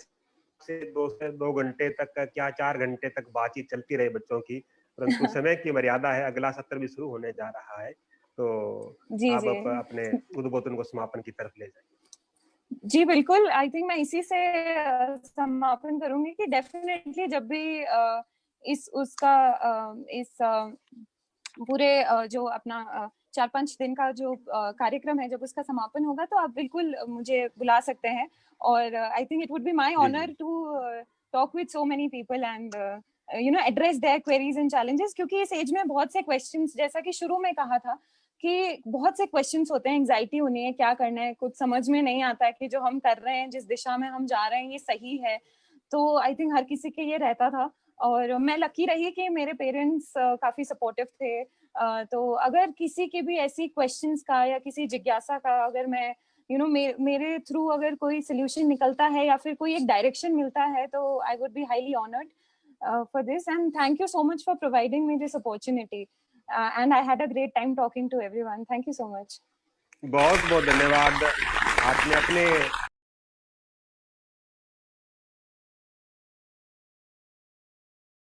से 2 घंटे तक, क्या 4 घंटे तक बातचीत चलती रहे बच्चों की, परंतु समय की मर्यादा है, अगला सत्र भी शुरू होने जा रहा है, तो आप अपने उद्बोधन को समापन की तरफ ले जाएं। जी बिल्कुल, आई थिंक मैं इसी से समापन करूंगी कि डेफिनेटली जब भी इस पूरे जो अपना 4-5 दिन का जो कार्यक्रम है, जब उसका समापन होगा तो आप बिल्कुल मुझे बुला सकते हैं। और I think it would be my honour to talk with so many people and address their queries and challenges, क्योंकि इस एज में बहुत से क्वेश्चंस, जैसा कि शुरू में कहा था कि बहुत से क्वेश्चंस होते हैं, एंजाइटी होनी है, क्या करना है, कुछ समझ में नहीं आता है कि जो हम कर रहे हैं, जिस दिशा में हम जा रहे हैं, ये सही है। तो आई थिंक हर किसी के ये रहता था, और मैं लकी रही कि मेरे पेरेंट्स काफी सपोर्टिव थे। तो अगर किसी की भी ऐसी क्वेश्चंस का या किसी जिज्ञासा का अगर मैं मेरे थ्रू अगर कोई सोल्यूशन निकलता है या फिर कोई एक डायरेक्शन मिलता है, तो I would be highly honoured for this, and thank you so much for providing me this opportunity, and I had a great time talking to everyone. Thank you so much. बहुत बहुत धन्यवाद। आपने अपने